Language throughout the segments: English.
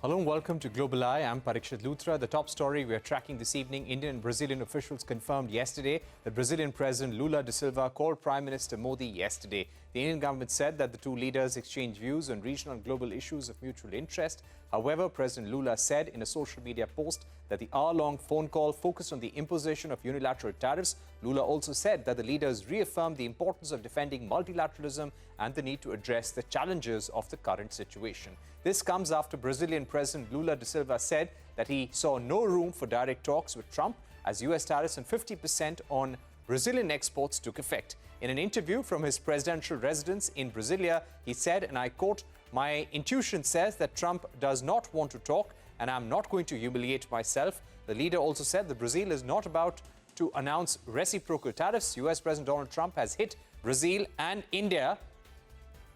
Hello and welcome to Global Eye. I'm Parikshit Luthra. The top story we are tracking this evening: Indian and Brazilian officials confirmed yesterday that Brazilian President Lula da Silva called Prime Minister Modi yesterday. The Indian government said that the two leaders exchanged views on regional and global issues of mutual interest. However, President Lula said in a social media post that the hour-long phone call focused on the imposition of unilateral tariffs. Lula also said that the leaders reaffirmed the importance of defending multilateralism and the need to address the challenges of the current situation. This comes after Brazilian President Lula da Silva said that he saw no room for direct talks with Trump as US tariffs on 50% on Brazilian exports took effect. In an interview from his presidential residence in Brasilia, he said, and I quote, "My intuition says that Trump does not want to talk, and I'm not going to humiliate myself." The leader also said that Brazil is not about to announce reciprocal tariffs. US President Donald Trump has hit Brazil and India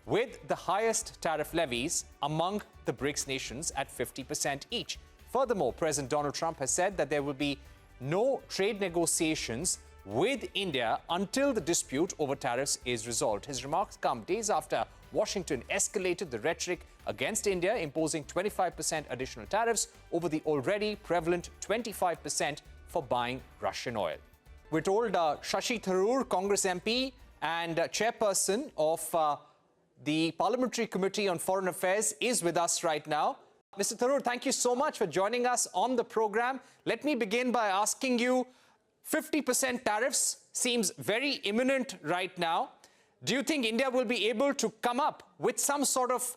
with the highest tariff levies among the BRICS nations at 50% each. Furthermore, President Donald Trump has said that there will be no trade negotiations with India until the dispute over tariffs is resolved. His remarks come days after Washington escalated the rhetoric against India, imposing 25% additional tariffs over the already prevalent 25% for buying Russian oil. We're told Shashi Tharoor, Congress MP and chairperson of the Parliamentary Committee on Foreign Affairs, is with us right now. Mr. Tharoor, thank you so much for joining us on the program. Let me begin by asking you, 50% tariffs seems imminent imminent right now. Do you think India will be able to come up with some sort of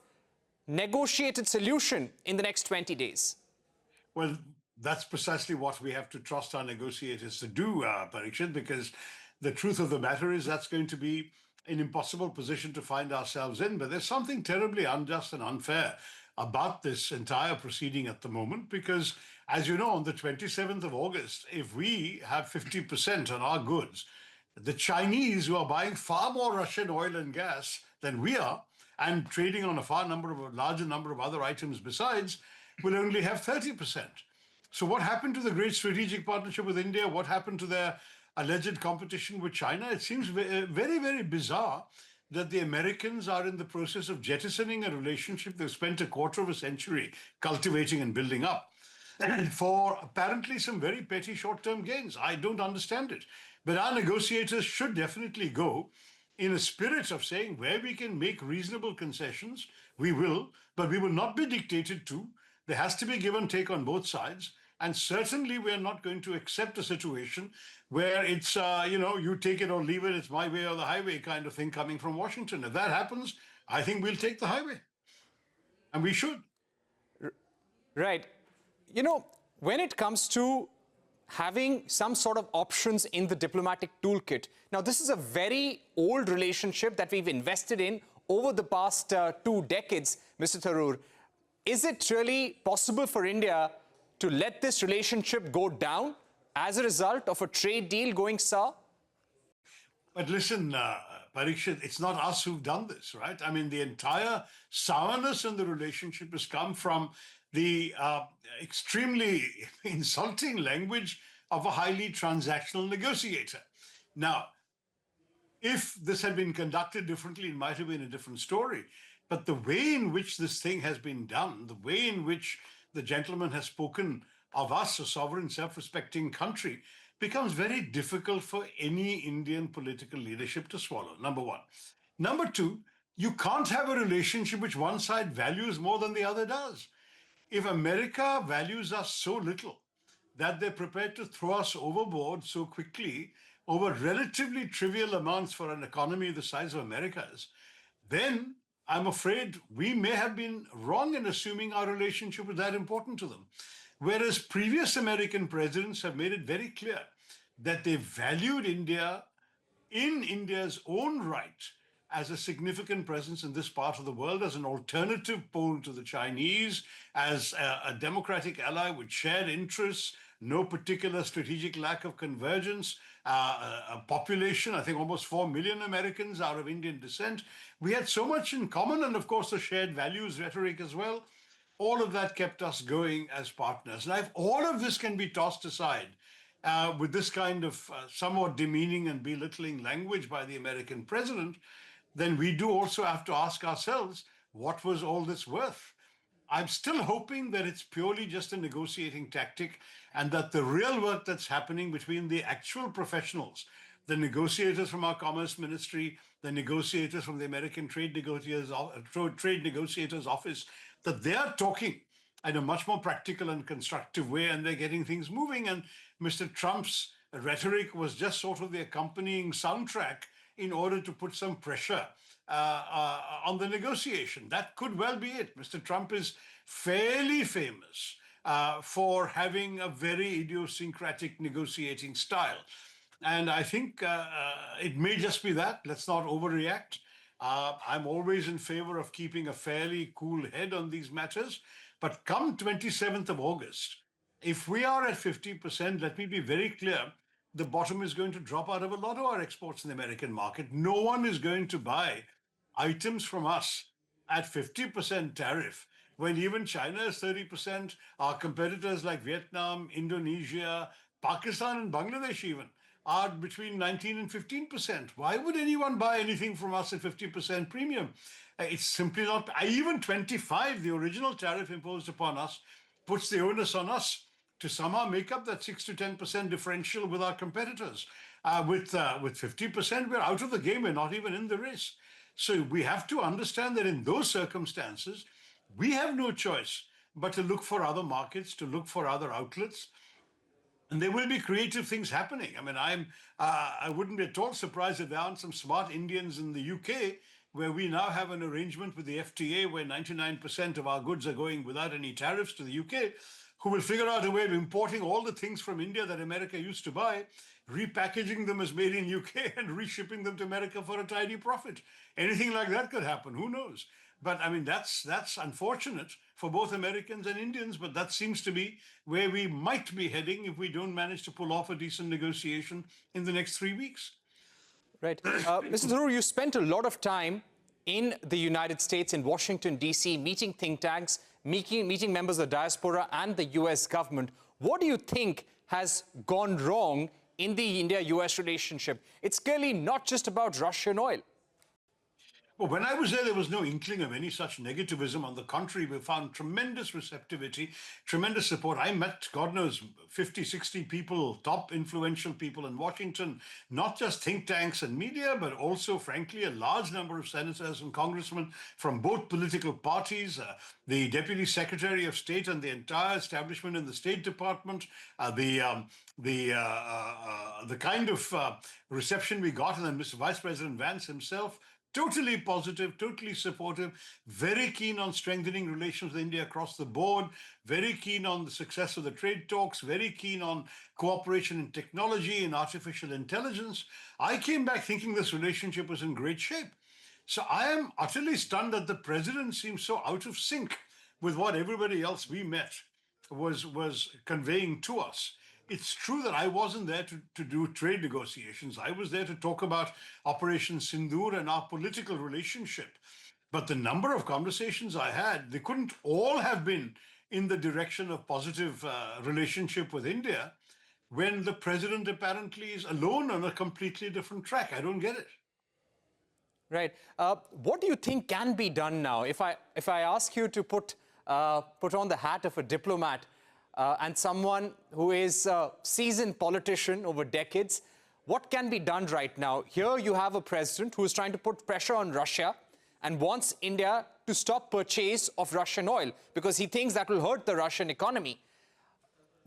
negotiated solution in the next 20 days? Well, that's precisely what we have to trust our negotiators to do, Parikshit, because the truth of the matter is that's going to be an impossible position to find ourselves in. But there's something terribly unjust and unfair about this entire proceeding at the moment, because, as you know, on the 27th of August, if we have 50% on our goods, the Chinese, who are buying far more Russian oil and gas than we are, and trading on a larger number of other items besides, will only have 30%. So what happened to the great strategic partnership with India? What happened to their alleged competition with China? It seems very, very bizarre that the Americans are in the process of jettisoning a relationship they've spent a quarter of a century cultivating and building up for apparently some very petty short-term gains. I don't understand it. But our negotiators should definitely go in a spirit of saying where we can make reasonable concessions, we will, but we will not be dictated to. There has to be give and take on both sides. And certainly we are not going to accept a situation where it's, you take it or leave it, it's my way or the highway kind of thing coming from Washington. If that happens, I think we'll take the highway. And we should. Right. When it comes to having some sort of options in the diplomatic toolkit, now this is a very old relationship that we've invested in over the past 2 decades, Mr. Tharoor. Is it really possible for India to let this relationship go down as a result of a trade deal going sour? But listen, Parikshit, it's not us who've done this, right? I mean, the entire sourness in the relationship has come from the extremely insulting language of a highly transactional negotiator. Now, if this had been conducted differently, it might have been a different story. But the way in which this thing has been done, the way in which the gentleman has spoken of us, a sovereign, self-respecting country, becomes very difficult for any Indian political leadership to swallow, number one. Number two, you can't have a relationship which one side values more than the other does. If America values us so little that they're prepared to throw us overboard so quickly over relatively trivial amounts for an economy the size of America's, then I'm afraid we may have been wrong in assuming our relationship was that important to them. Whereas previous American presidents have made it very clear that they valued India in India's own right as a significant presence in this part of the world, as an alternative pole to the Chinese, as a democratic ally with shared interests, no particular strategic lack of convergence, a population, I think almost 4 million Americans are of Indian descent. We had so much in common, and of course the shared values rhetoric as well. All of that kept us going as partners. Now, if all of this can be tossed aside with this kind of somewhat demeaning and belittling language by the American president, then we do also have to ask ourselves, what was all this worth? I'm still hoping that it's purely just a negotiating tactic and that the real work that's happening between the actual professionals, the negotiators from our Commerce Ministry, the negotiators from the American Trade Negotiators Office, that they are talking in a much more practical and constructive way, and they're getting things moving. And Mr. Trump's rhetoric was just sort of the accompanying soundtrack in order to put some pressure on the negotiation. That could well be it. Mr. Trump is fairly famous for having a very idiosyncratic negotiating style. And I think it may just be that. Let's not overreact. I'm always in favor of keeping a fairly cool head on these matters. But come 27th of August, if we are at 50%, let me be very clear, the bottom is going to drop out of a lot of our exports in the American market. No one is going to buy items from us at 50% tariff when even China is 30%. Our competitors like Vietnam, Indonesia, Pakistan, and Bangladesh even are between 19 and 15%. Why would anyone buy anything from us at 50% premium? It's simply not. Even 25, the original tariff imposed upon us, puts the onus on us to somehow make up that 6 to 10% differential with our competitors. With 50%, we're out of the game. We're not even in the race. So we have to understand that in those circumstances, we have no choice but to look for other markets, to look for other outlets. And there will be creative things happening. I mean, I wouldn't be at all surprised if there aren't some smart Indians in the UK, where we now have an arrangement with the FTA where 99% of our goods are going without any tariffs to the UK, who will figure out a way of importing all the things from India that America used to buy, repackaging them as made in UK and reshipping them to America for a tidy profit. Anything like that could happen. Who knows? But I mean, that's unfortunate for both Americans and Indians, but that seems to be where we might be heading if we don't manage to pull off a decent negotiation in the next 3 weeks. Right. Mr. Tharoor, you spent a lot of time in the United States, in Washington, D.C., meeting think tanks, meeting members of the diaspora and the U.S. government. What do you think has gone wrong in the India-U.S. relationship? It's clearly not just about Russian oil. Well, when I was there was no inkling of any such negativism. On the contrary, we found tremendous receptivity, tremendous support. I met, God knows, 50, 60 people, top influential people in Washington, not just think tanks and media, but also, frankly, a large number of senators and congressmen from both political parties, the Deputy Secretary of State and the entire establishment in the State Department, the kind of reception we got, and then Mr. Vice President Vance himself, totally positive, totally supportive, very keen on strengthening relations with India across the board, very keen on the success of the trade talks, very keen on cooperation in technology and artificial intelligence. I came back thinking this relationship was in great shape. So I am utterly stunned that the president seems so out of sync with what everybody else we met was conveying to us. It's true that I wasn't there to do trade negotiations. I was there to talk about Operation Sindoor and our political relationship. But the number of conversations I had, they couldn't all have been in the direction of positive relationship with India, when the president apparently is alone on a completely different track. I don't get it. Right. What do you think can be done now? If I ask you to put on the hat of a diplomat, and someone who is a seasoned politician over decades, what can be done right now? Here you have a president who is trying to put pressure on Russia and wants India to stop purchase of Russian oil because he thinks that will hurt the Russian economy.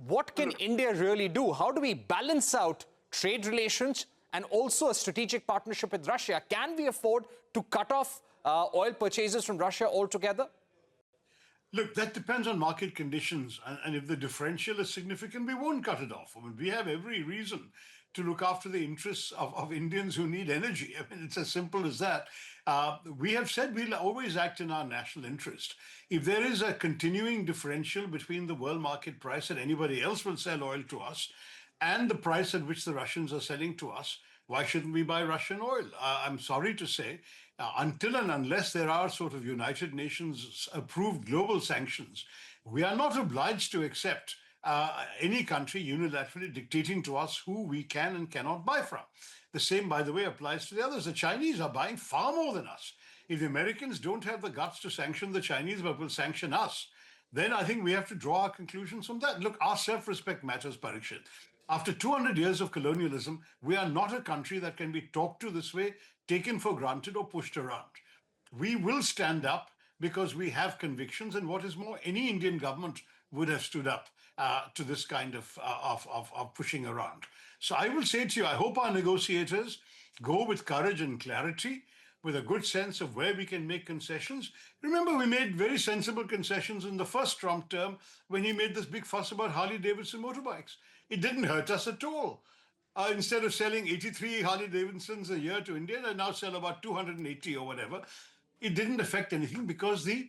What can India really do? How do we balance out trade relations and also a strategic partnership with Russia? Can we afford to cut off oil purchases from Russia altogether? Look, that depends on market conditions. And if the differential is significant, we won't cut it off. I mean, we have every reason to look after the interests of Indians who need energy. I mean, it's as simple as that. We have said we'll always act in our national interest. If there is a continuing differential between the world market price that anybody else will sell oil to us and the price at which the Russians are selling to us, why shouldn't we buy Russian oil? I'm sorry to say, until and unless there are sort of United Nations approved global sanctions, we are not obliged to accept any country unilaterally dictating to us who we can and cannot buy from. The same, by the way, applies to the others. The Chinese are buying far more than us. If the Americans don't have the guts to sanction the Chinese, but will sanction us, then I think we have to draw our conclusions from that. Look, our self-respect matters, Parikshit. After 200 years of colonialism, we are not a country that can be talked to this way, taken for granted, or pushed around. We will stand up because we have convictions, and what is more, any Indian government would have stood up to this kind of pushing around. So I will say to you, I hope our negotiators go with courage and clarity, with a good sense of where we can make concessions. Remember, we made very sensible concessions in the first Trump term when he made this big fuss about Harley-Davidson motorbikes. It didn't hurt us at all. Instead of selling 83 Harley-Davidsons a year to India, they now sell about 280 or whatever. It didn't affect anything because the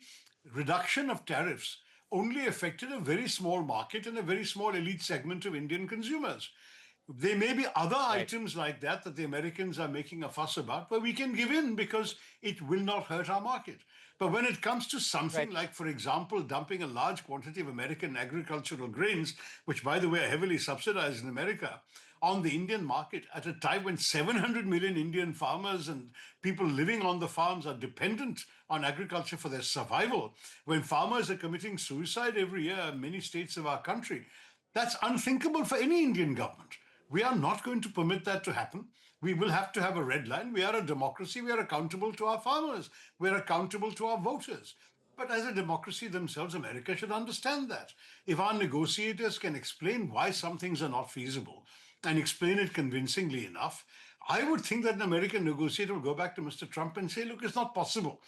reduction of tariffs only affected a very small market and a very small elite segment of Indian consumers. There may be other items like that the Americans are making a fuss about, but we can give in because it will not hurt our market. But when it comes to something like, for example, dumping a large quantity of American agricultural grains, which, by the way, are heavily subsidized in America, on the Indian market at a time when 700 million Indian farmers and people living on the farms are dependent on agriculture for their survival, when farmers are committing suicide every year in many states of our country, that's unthinkable for any Indian government. We are not going to permit that to happen. We will have to have a red line. We are a democracy. We are accountable to our farmers. We are accountable to our voters. But as a democracy themselves, America should understand that. If our negotiators can explain why some things are not feasible and explain it convincingly enough, I would think that an American negotiator will go back to Mr. Trump and say, look, it's not possible.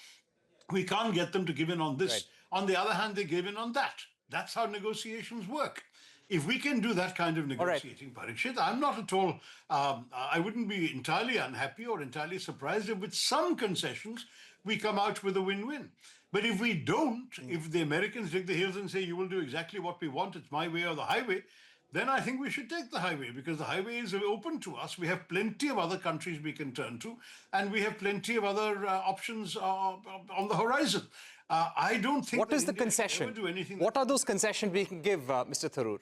We can't get them to give in on this. On the other hand, they gave in on that. That's how negotiations work. If we can do that kind of negotiating, Parikshit, I'm not at all, I wouldn't be entirely unhappy or entirely surprised if with some concessions, we come out with a win-win. But if we don't, if the Americans dig the heels and say, you will do exactly what we want, it's my way or the highway, then I think we should take the highway because the highway is open to us. We have plenty of other countries we can turn to, and we have plenty of other options on the horizon. I don't think what is the concession? Do anything what are those concessions we can give, Mr. Tharoor?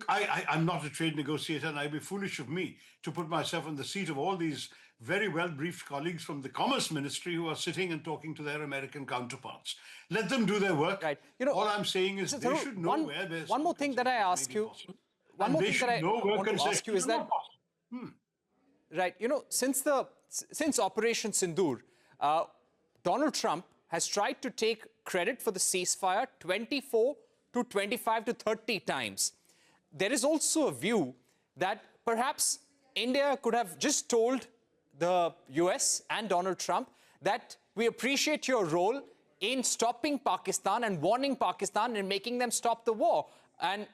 I'm not a trade negotiator, and I'd be foolish of me to put myself in the seat of all these very well-briefed colleagues from the Commerce Ministry who are sitting and talking to their American counterparts. Let them do their work. Right. All I'm saying is they should know where there's... One more thing that I ask you... One more thing that I want to ask you is that... Right. Since Operation Sindoor, Donald Trump has tried to take credit for the ceasefire 24 to 25 to 30 times. There is also a view that perhaps India could have just told the US and Donald Trump that we appreciate your role in stopping Pakistan and warning Pakistan and making them stop the war and,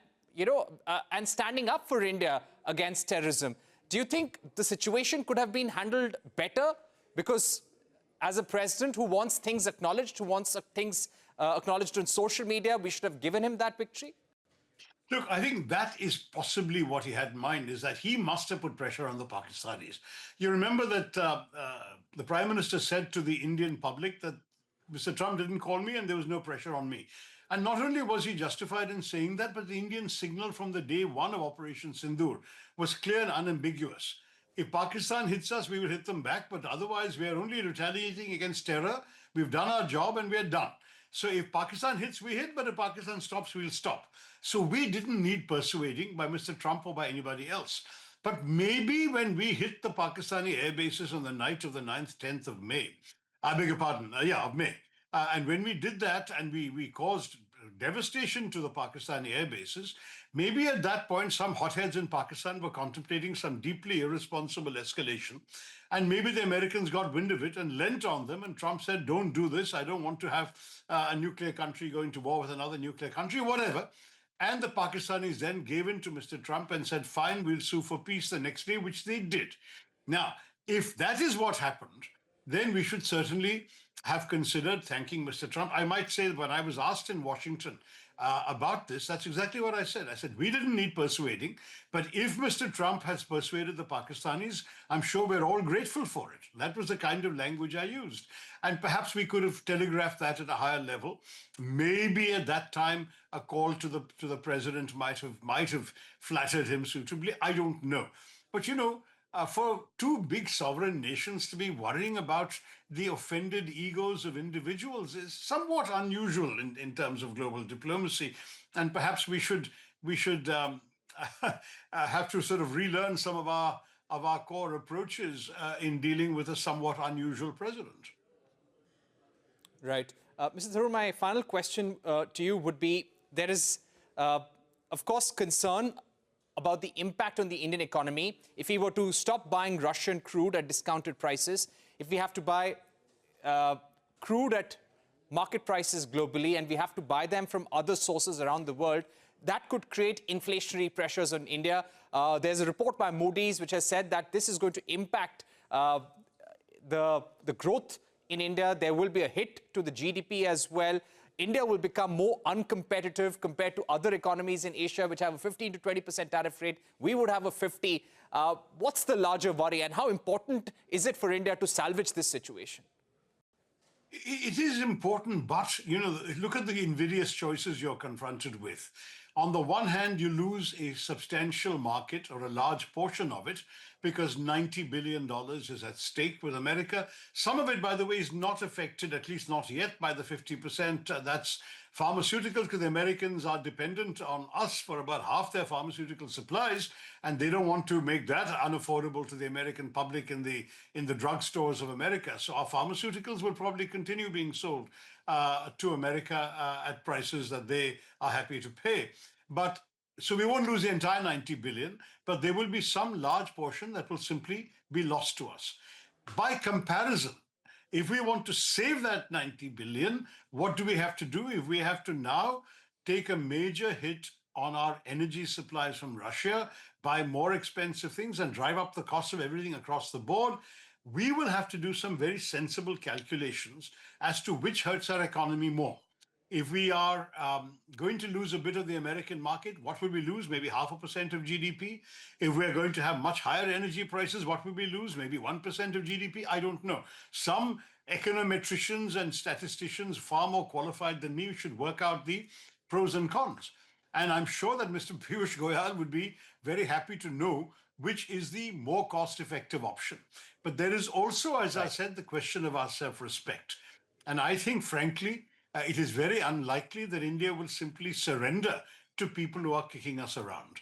and standing up for India against terrorism. Do you think the situation could have been handled better? Because as a president who wants things acknowledged, who wants things acknowledged on social media, we should have given him that victory? Look, I think that is possibly what he had in mind, is that he must have put pressure on the Pakistanis. You remember that the Prime Minister said to the Indian public that Mr. Trump didn't call me and there was no pressure on me. And not only was he justified in saying that, but the Indian signal from the day one of Operation Sindoor was clear and unambiguous. If Pakistan hits us, we will hit them back, but otherwise we are only retaliating against terror. We've done our job and we're done. So if Pakistan hits, we hit, but if Pakistan stops, we'll stop. So we didn't need persuading by Mr. Trump or by anybody else. But maybe when we hit the Pakistani air bases on the night of the 9th, 10th of May, I beg your pardon, of May. And when we did that and we caused devastation to the Pakistani air bases, maybe at that point, some hotheads in Pakistan were contemplating some deeply irresponsible escalation. And maybe the Americans got wind of it and lent on them. And Trump said, don't do this. I don't want to have a nuclear country going to war with another nuclear country, whatever. And the Pakistanis then gave in to Mr. Trump and said, fine, we'll sue for peace the next day, which they did. Now, if that is what happened, then we should certainly have considered thanking Mr. Trump. I might say that when I was asked in Washington about this, that's exactly what I said. I said, we didn't need persuading, but if Mr. Trump has persuaded the Pakistanis, I'm sure we're all grateful for it. That was the kind of language I used. And perhaps we could have telegraphed that at a higher level. Maybe at that time, a call to the president might have flattered him suitably. I don't know. But for two big sovereign nations to be worrying about the offended egos of individuals is somewhat unusual in terms of global diplomacy. And perhaps we should have to sort of relearn some of our core approaches in dealing with a somewhat unusual president. Right. Mr. Tharoor, my final question to you would be, there is, of course, concern about the impact on the Indian economy if we were to stop buying Russian crude at discounted prices, if we have to buy crude at market prices globally and we have to buy them from other sources around the world, that could create inflationary pressures on India. There's a report by Moody's which has said that this is going to impact the growth in India. There will be a hit to the GDP as well. India will become more uncompetitive compared to other economies in Asia, which have a 15 to 20% tariff rate. We would have a 50. What's the larger worry, and how important is it for India to salvage this situation? It is important, but look at the invidious choices you're confronted with. On the one hand, you lose a substantial market or a large portion of it because $90 billion is at stake with America. Some of it, by the way, is not affected, at least not yet, by the 50%. That's pharmaceuticals, because the Americans are dependent on us for about half their pharmaceutical supplies, and they don't want to make that unaffordable to the American public in the drugstores of America. So our pharmaceuticals will probably continue being sold to America at prices that they are happy to pay. But so we won't lose the entire 90 billion, but there will be some large portion that will simply be lost to us. By comparison, if we want to save that 90 billion, what do we have to do? If we have to now take a major hit on our energy supplies from Russia, buy more expensive things and drive up the cost of everything across the board, we will have to do some very sensible calculations as to which hurts our economy more. If we are going to lose a bit of the American market, what will we lose? Maybe 0.5% of GDP. If we're going to have much higher energy prices, what will we lose? Maybe 1% of GDP? I don't know. Some econometricians and statisticians far more qualified than me should work out the pros and cons. And I'm sure that Mr. Piyush Goyal would be very happy to know which is the more cost-effective option. But there is also, as I said, the question of our self-respect. And I think, frankly, it is very unlikely that India will simply surrender to people who are kicking us around.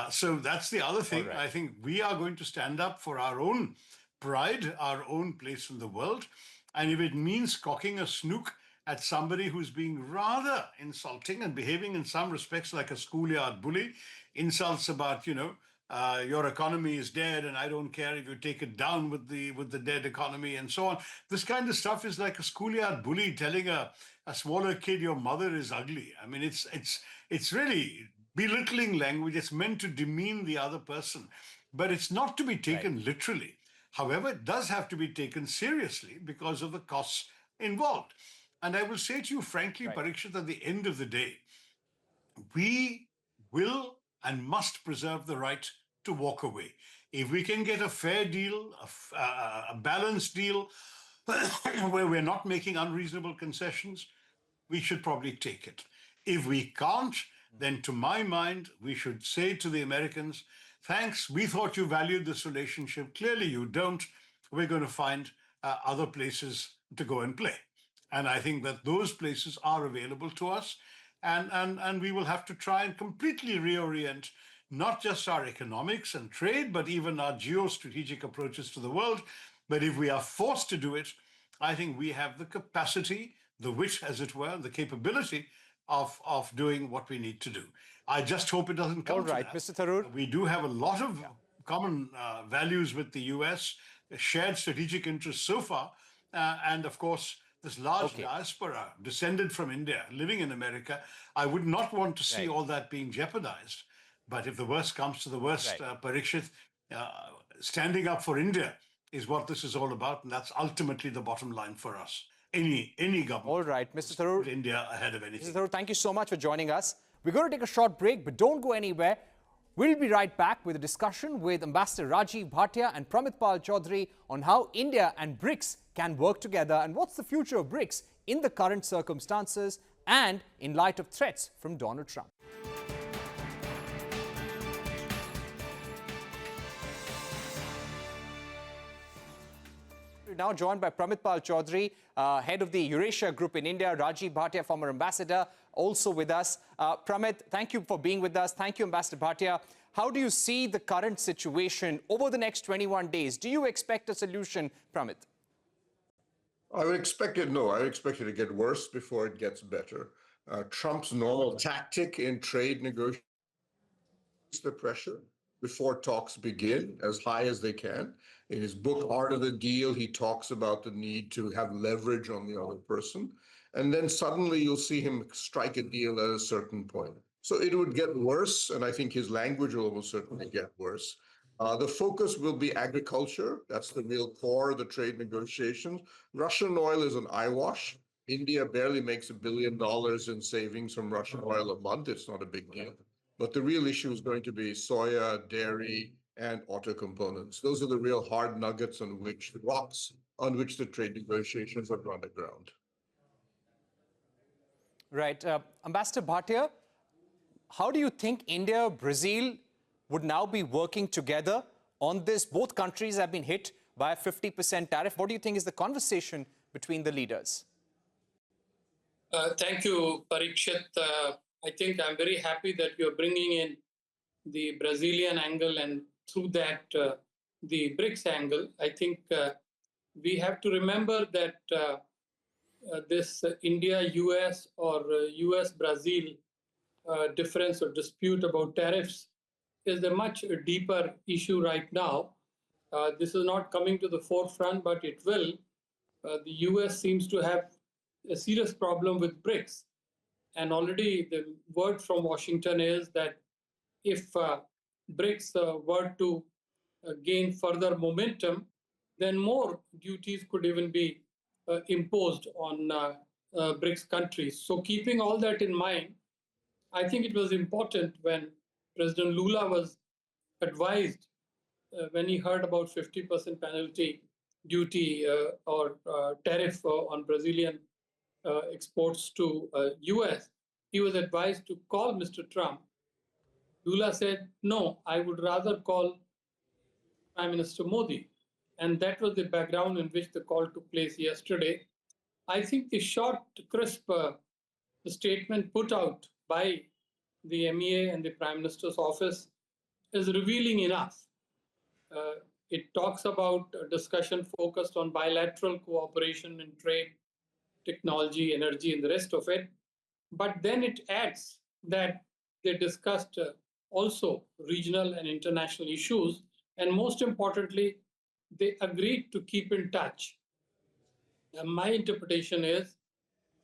So that's the other thing. I think we are going to stand up for our own pride, our own place in the world. And if it means cocking a snook at somebody who's being rather insulting and behaving in some respects like a schoolyard bully, insults about, your economy is dead and I don't care if you take it down with the dead economy and so on. This kind of stuff is like a schoolyard bully telling a smaller kid your mother is ugly. I mean, it's really belittling language. It's meant to demean the other person, but it's not to be taken literally. However, it does have to be taken seriously because of the costs involved. And I will say to you frankly, Parikshit, at the end of the day, we will and must preserve the right to walk away. If we can get a fair deal, a balanced deal, where we're not making unreasonable concessions, we should probably take it. If we can't, then to my mind, we should say to the Americans, thanks, we thought you valued this relationship. Clearly you don't. We're going to find other places to go and play. And I think that those places are available to us. And we will have to try and completely reorient not just our economics and trade, but even our geostrategic approaches to the world. But if we are forced to do it, I think we have the capacity, the wit, as it were, the capability of doing what we need to do. I just hope it doesn't come to that. Mr. Tharoor. We do have a lot of common values with the US, shared strategic interests so far, and of course, this large diaspora descended from India, living in America. I would not want to see all that being jeopardized. But if the worst comes to the worst, Parikshit, standing up for India is what this is all about, and that's ultimately the bottom line for us. Any government. All right, Mr. Tharoor. Put India ahead of anything. Mr. Tharoor, thank you so much for joining us. We're going to take a short break, but don't go anywhere. We'll be right back with a discussion with Ambassador Rajiv Bhatia and Pramit Pal Chaudhary on how India and BRICS can work together and what's the future of BRICS in the current circumstances and in light of threats from Donald Trump. We're now joined by Pramit Pal Chaudhary, head of the Eurasia Group in India, Rajiv Bhatia, former ambassador, also with us. Pramit, thank you for being with us. Thank you, Ambassador Bhatia. How do you see the current situation over the next 21 days? Do you expect a solution, Pramit? I would expect it, no, I would expect it to get worse before it gets better. Trump's normal tactic in trade negotiations, the pressure before talks begin as high as they can. In his book, Art of the Deal, he talks about the need to have leverage on the other person. And then suddenly you'll see him strike a deal at a certain point. So it would get worse, and I think his language will almost certainly get worse. The focus will be agriculture. That's the real core of the trade negotiations. Russian oil is an eyewash. India barely makes $1 billion in savings from Russian oil a month. It's not a big deal. But the real issue is going to be soya, dairy, and auto components. Those are the real hard nuggets on which the rocks on which the trade negotiations are run aground. Right. Ambassador Bhatia, how do you think India, Brazil would now be working together on this? Both countries have been hit by a 50% tariff. What do you think is the conversation between the leaders? Thank you, Parikshit. I think I'm very happy that you're bringing in the Brazilian angle and through that the BRICS angle. I think we have to remember that this India-US or US-Brazil difference or dispute about tariffs is a much deeper issue right now. This is not coming to the forefront, but it will. The US seems to have a serious problem with BRICS. And already the word from Washington is that if BRICS were to gain further momentum, then more duties could even be imposed on BRICS countries. So keeping all that in mind, I think it was important when President Lula was advised, when he heard about 50% penalty duty or tariff on Brazilian exports to US, he was advised to call Mr. Trump. Lula said, no, I would rather call Prime Minister Modi. And that was the background in which the call took place yesterday. I think the short, crisp statement put out by the MEA and the Prime Minister's office is revealing enough. It talks about a discussion focused on bilateral cooperation in trade, technology, energy, and the rest of it. But then it adds that they discussed also regional and international issues. And most importantly, they agreed to keep in touch. My interpretation is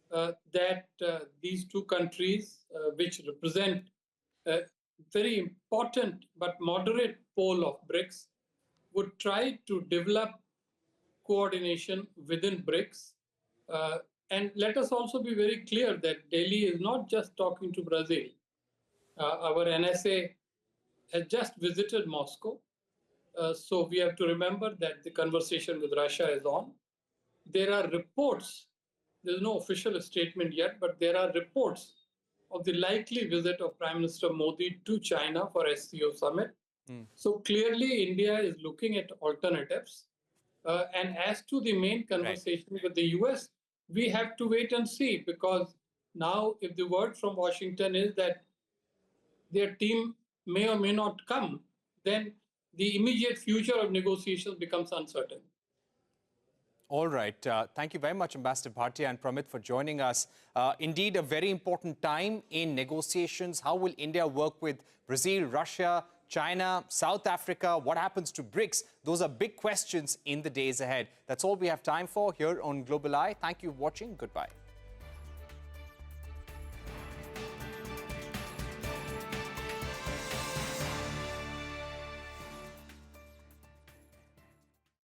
that these two countries, which represent a very important but moderate pole of BRICS, would try to develop coordination within BRICS. And let us also be very clear that Delhi is not just talking to Brazil. Our NSA has just visited Moscow. So we have to remember that the conversation with Russia is on. There are reports, there's no official statement yet, but there are reports of the likely visit of Prime Minister Modi to China for SCO summit. So clearly India is looking at alternatives. And as to the main conversation with the US, we have to wait and see, because now if the word from Washington is that their team may or may not come, then the immediate future of negotiations becomes uncertain. All right. Thank you very much, Ambassador Bhatia and Pramit, for joining us. Indeed, a very important time in negotiations. How will India work with Brazil, Russia, China, South Africa? What happens to BRICS? Those are big questions in the days ahead. That's all we have time for here on Global Eye. Thank you for watching. Goodbye.